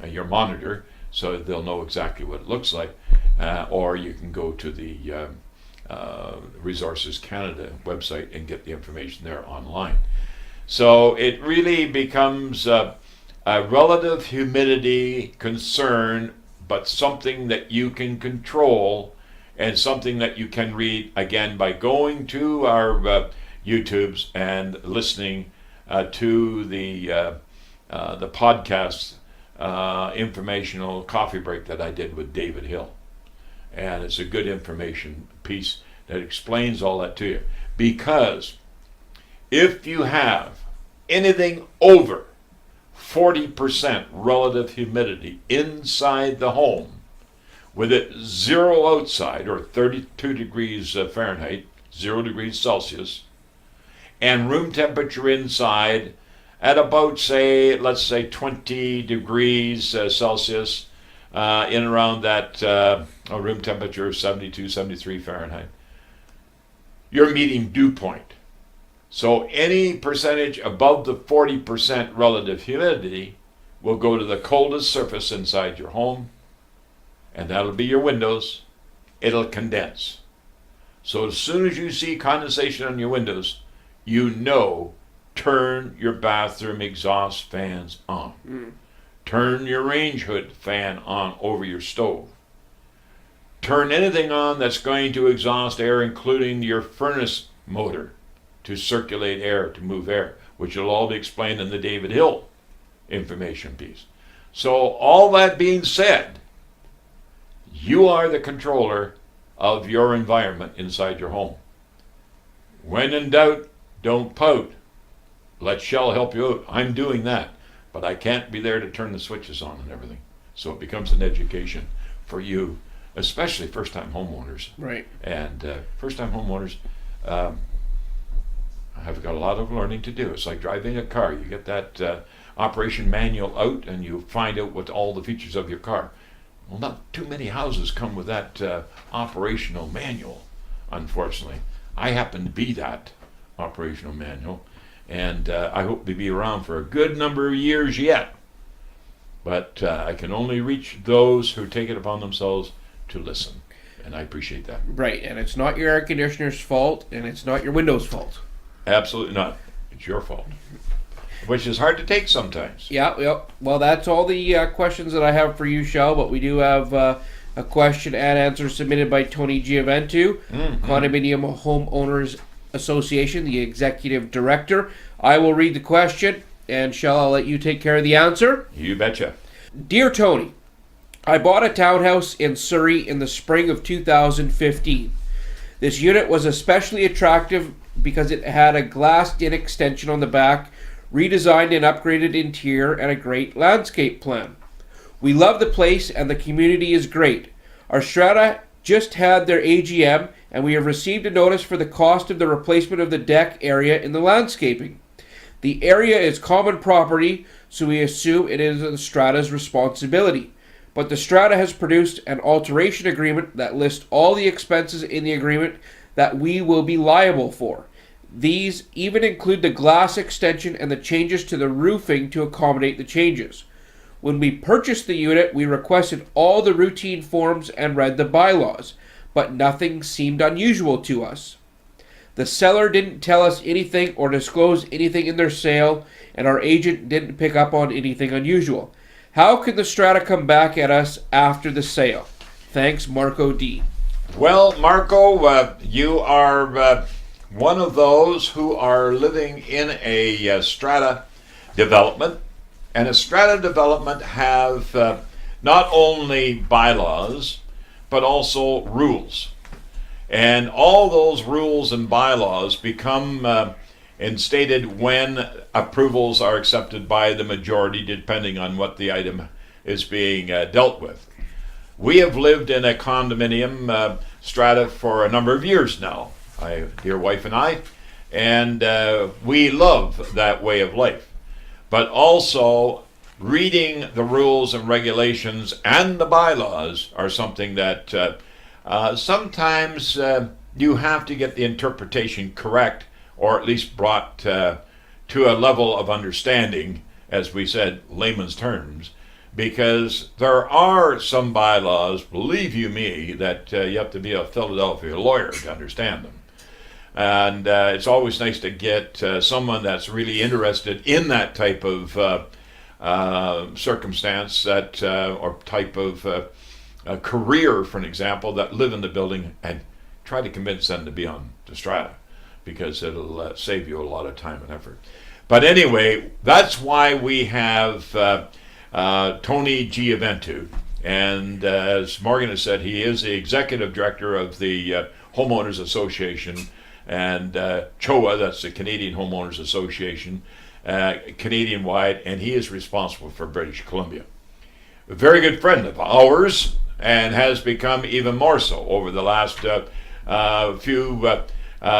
B: your monitor, so they'll know exactly what it looks like. Or you can go to the Resources Canada website and get the information there online. So it really becomes a relative humidity concern, but something that you can control, and something that you can read, again, by going to our YouTubes and listening to the podcast informational coffee break that I did with David Hill. And it's a good information piece that explains all that to you. Because if you have anything over 40% relative humidity inside the home, with it zero outside, or 32 degrees Fahrenheit, 0 degrees Celsius, and room temperature inside at about, say, let's say 20 degrees Celsius, in around that room temperature of 72, 73 Fahrenheit, you're meeting dew point. So any percentage above the 40% relative humidity will go to the coldest surface inside your home, and that'll be your windows. It'll condense. So as soon as you see condensation on your windows, you know, turn your bathroom exhaust fans on. Turn your range hood fan on over your stove. Turn anything on that's going to exhaust air, including your furnace motor, to circulate air, to move air, which will all be explained in the David Hill information piece. So all that being said, you are the controller of your environment inside your home. When in doubt, don't pout. Let Shell help you out. I'm doing that, but I can't be there to turn the switches on and everything. So it becomes an education for you, especially first-time homeowners.
A: Right.
B: And first-time homeowners have got a lot of learning to do. It's like driving a car. You get that operation manual out, and you find out what all the features of your car. Well, not too many houses come with that operational manual, unfortunately. I happen to be that operational manual, and I hope to be around for a good number of years yet. But I can only reach those who take it upon themselves to listen, and I appreciate that.
A: Right, and it's not your air conditioner's fault, and it's not your window's fault.
B: Absolutely not. It's your fault, which is hard to take sometimes.
A: Yeah. Well, that's all the questions that I have for you, Shell, but we do have a question and answer submitted by Tony Giaventu, Condominium Homeowners Association, the Executive Director. I will read the question, and Shell, I'll let you take care of the answer.
B: You betcha.
A: Dear Tony, I bought a townhouse in Surrey in the spring of 2015. This unit was especially attractive because it had a glassed-in extension on the back, redesigned and upgraded interior, and a great landscape plan. We love the place and the community is great. Our strata just had their AGM and we have received a notice for the cost of the replacement of the deck area in the landscaping. The area is common property, so we assume it is the strata's responsibility. But the strata has produced an alteration agreement that lists all the expenses in the agreement that we will be liable for. These even include the glass extension and the changes to the roofing to accommodate the changes. When we purchased the unit, we requested all the routine forms and read the bylaws, but nothing seemed unusual to us. The seller didn't tell us anything or disclose anything in their sale, and our agent didn't pick up on anything unusual. How can the strata come back at us after the sale? Thanks, Marco D.
B: Well, Marco, you are one of those who are living in a strata development. And a strata development have not only bylaws, but also rules. And all those rules and bylaws become instated when approvals are accepted by the majority, depending on what the item is being dealt with. We have lived in a condominium strata for a number of years now, my dear wife and I, and we love that way of life. But also, reading the rules and regulations and the bylaws are something that sometimes you have to get the interpretation correct, or at least brought to a level of understanding, as we said, layman's terms, because there are some bylaws, believe you me, that you have to be a Philadelphia lawyer to understand them. And it's always nice to get someone that's really interested in that type of circumstance, that or type of a career, for an example, that live in the building, and try to convince them to be on the strata, because it'll save you a lot of time and effort. But anyway, that's why we have Tony Giaventu, and as Morgan has said, he is the executive director of the Homeowners Association, and CHOA, that's the Canadian Homeowners Association, Canadian-wide, and he is responsible for British Columbia. A very good friend of ours, and has become even more so over the last few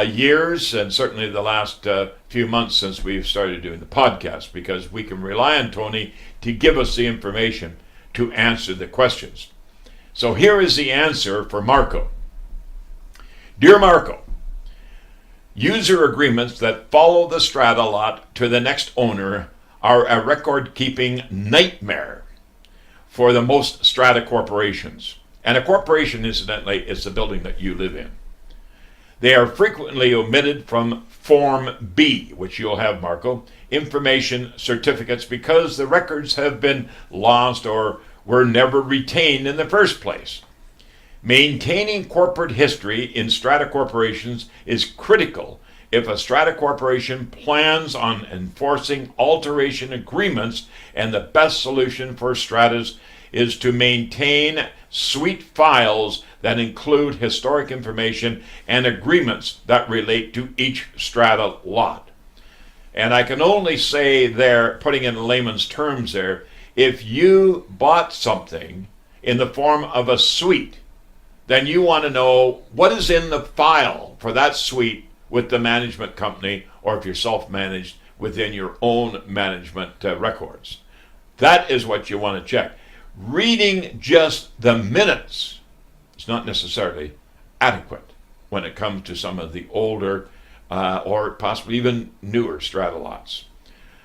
B: years, and certainly the last few months since we've started doing the podcast, because we can rely on Tony to give us the information to answer the questions. So here is the answer for Marco. Dear Marco, user agreements that follow the strata lot to the next owner are a record-keeping nightmare for the most strata corporations. And a corporation, incidentally, is the building that you live in. They are frequently omitted from Form B, which you'll have, Marco, information certificates, because the records have been lost or were never retained in the first place. Maintaining corporate history in strata corporations is critical if a strata corporation plans on enforcing alteration agreements, and the best solution for stratas is to maintain suite files that include historic information and agreements that relate to each strata lot. And I can only say there, putting it in layman's terms there, if you bought something in the form of a suite, then you want to know what is in the file for that suite with the management company, or if you're self-managed, within your own management records. That is what you want to check. reading just the minutes is not necessarily adequate when it comes to some of the older or possibly even newer strata lots.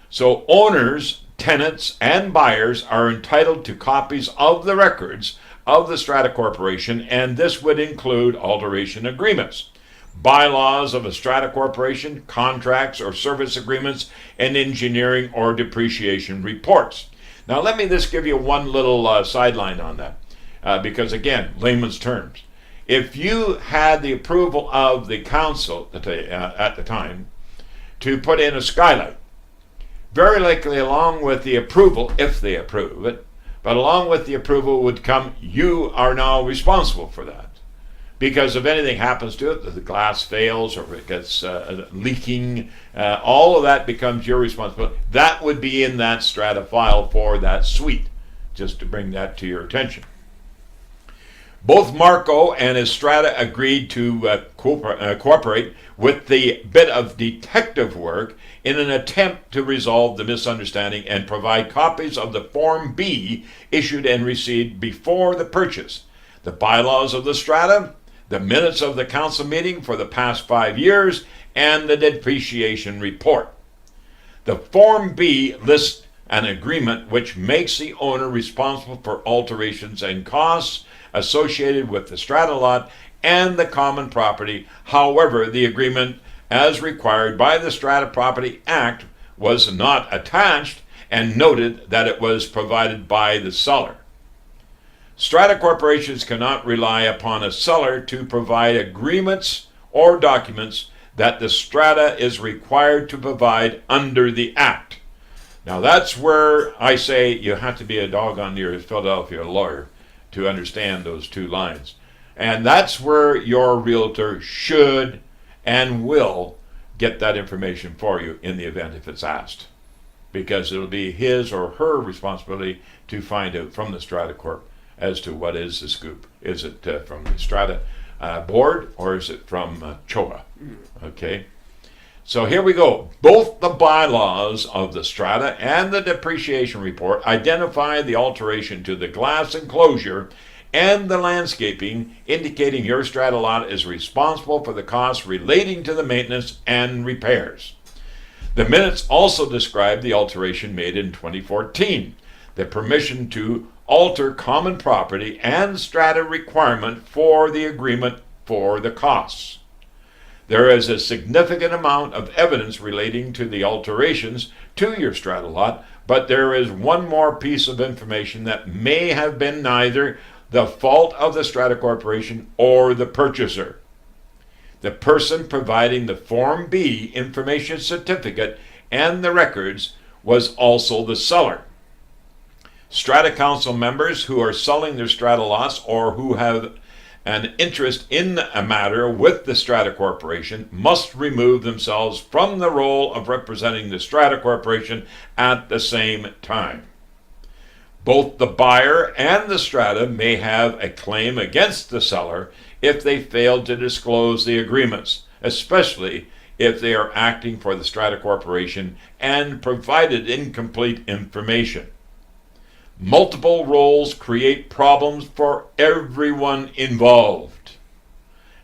B: So owners, tenants, and buyers are entitled to copies of the records of the strata corporation, and this would include alteration agreements, bylaws of a strata corporation, contracts or service agreements, and engineering or depreciation reports. Now let me just give you one little sideline on that, because again, layman's terms. If you had the approval of the council at the time to put in a skylight, very likely along with the approval, if they approve it, but along with the approval would come, you are now responsible for that. Because if anything happens to it, if the glass fails or if it gets leaking, all of that becomes your responsibility. That would be in that strata file for that suite, just to bring that to your attention. Both Marco and his strata agreed to cooperate with the bit of detective work in an attempt to resolve the misunderstanding and provide copies of the Form B issued and received before the purchase, the bylaws of the strata, the minutes of the council meeting for the past 5 years, and the depreciation report. The Form B lists an agreement which makes the owner responsible for alterations and costs associated with the strata lot and the common property. However, the agreement, as required by the Strata Property Act, was not attached and noted that it was provided by the seller. Strata corporations cannot rely upon a seller to provide agreements or documents that the strata is required to provide under the Act. Now that's where I say you have to be a doggone near Philadelphia lawyer to understand those two lines. And that's where your realtor should and will get that information for you in the event if it's asked. Because it'll be his or her responsibility to find out from the Strata Corp as to what is the scoop. Is it from the Strata board or is it from CHOA? Okay. So here we go. Both the bylaws of the strata and the depreciation report identify the alteration to the glass enclosure and the landscaping, indicating your strata lot is responsible for the costs relating to the maintenance and repairs. The minutes also describe the alteration made in 2014, the permission to alter common property and strata requirement for the agreement for the costs. There is a significant amount of evidence relating to the alterations to your strata lot, but there is one more piece of information that may have been neither the fault of the strata corporation or the purchaser. The person providing the Form B information certificate and the records was also the seller. Strata council members who are selling their strata lots or who have an interest in a matter with the strata corporation must remove themselves from the role of representing the strata corporation at the same time. Both the buyer and the strata may have a claim against the seller if they failed to disclose the agreements, especially if they are acting for the strata corporation and provided incomplete information. Multiple roles create problems for everyone involved.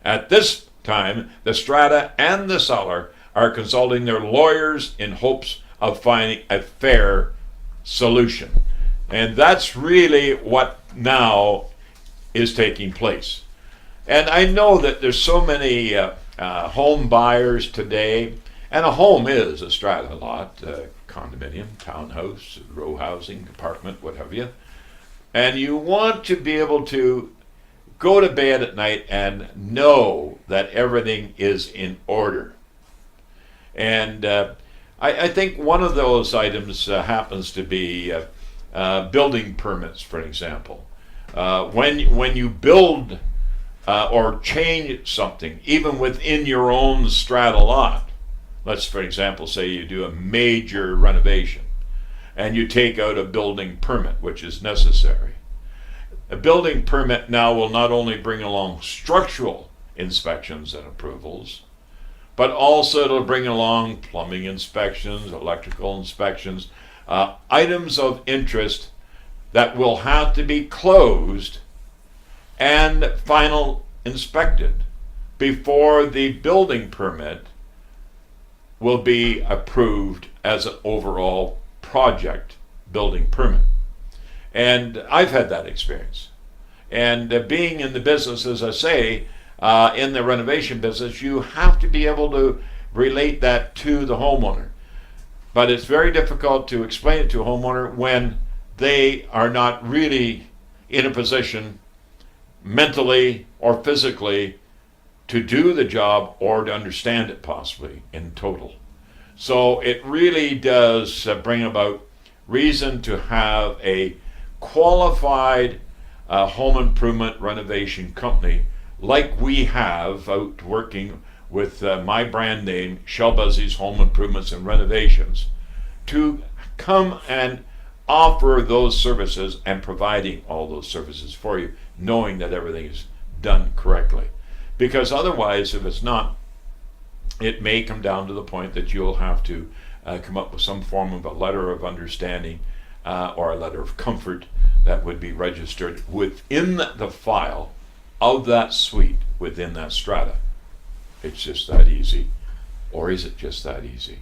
B: At this time, the strata and the seller are consulting their lawyers in hopes of finding a fair solution. And that's really what now is taking place. And I know that there's so many home buyers today, and a home is a strata lot, condominium, townhouse, row housing, apartment, what have you. And you want to be able to go to bed at night and know that everything is in order. And I think one of those items happens to be building permits, for example. When you build or change something, even within your own strata lot, let's, for example, say you do a major renovation and you take out a building permit, which is necessary. A building permit now will not only bring along structural inspections and approvals, but also it'll bring along plumbing inspections, electrical inspections, items of interest that will have to be closed and final inspected before the building permit will be approved as an overall project building permit. And I've had that experience. And being in the business, as I say, in the renovation business, you have to be able to relate that to the homeowner. But it's very difficult to explain it to a homeowner when they are not really in a position mentally or physically to do the job or to understand it possibly in total. So it really does bring about reason to have a qualified home improvement renovation company like we have out working with my brand name, Shell Busey's Home Improvements and Renovations, to come and offer those services and providing all those services for you, knowing that everything is done correctly. Because otherwise, if it's not, it may come down to the point that you'll have to come up with some form of a letter of understanding or a letter of comfort that would be registered within the file of that suite within that strata. It's just that easy. Or is it just that easy?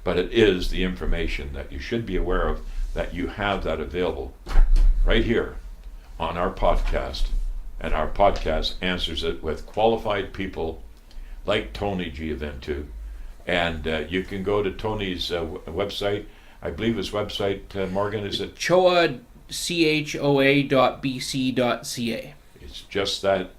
B: But it is the information that you should be aware of, that you have that available right here on our podcast. And our podcast answers it with qualified people like Tony Giaventu. And you can go to Tony's website. I believe his website, Morgan, is it?
A: choa.bc.ca.
B: It's just that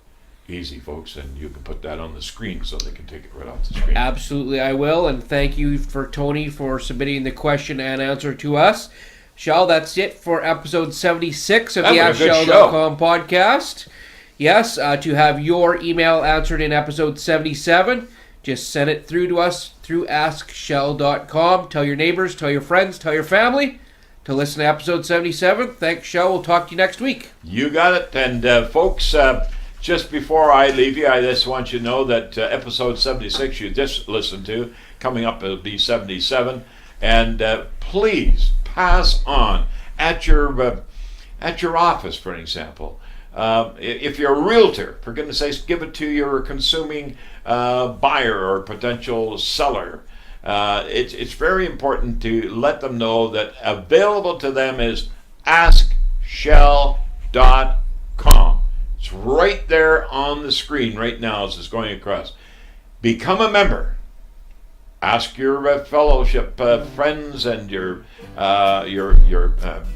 B: easy, folks, and you can put that on the screen so they can take it right off the screen.
A: Absolutely, I will, and thank you for Tony for submitting the question and answer to us. Shell, that's it for episode 76 of the AskShell.com podcast. Yes, to have your email answered in episode 77, just send it through to us through AskShell.com. Tell your neighbors, tell your friends, tell your family to listen to episode 77. Thanks, Shell. We'll talk to you next week.
B: You got it. And folks, just before I leave you, I just want you to know that episode 76 you just listened to, coming up it'll be 77. And please pass on at your office, for an example. If you're a realtor, for goodness sakes, give it to your consuming buyer or potential seller. It's very important to let them know that available to them is AskShell.com. It's right there on the screen right now as it's going across. Become a member. Ask your fellowship friends and your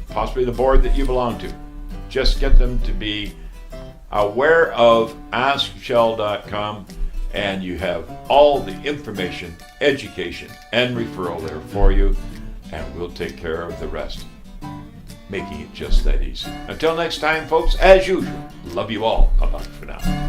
B: possibly the board that you belong to. Just get them to be aware of AskShell.com, and you have all the information, education, and referral there for you, and we'll take care of the rest, making it just that easy. Until next time, folks, as usual, love you all. Bye-bye for now.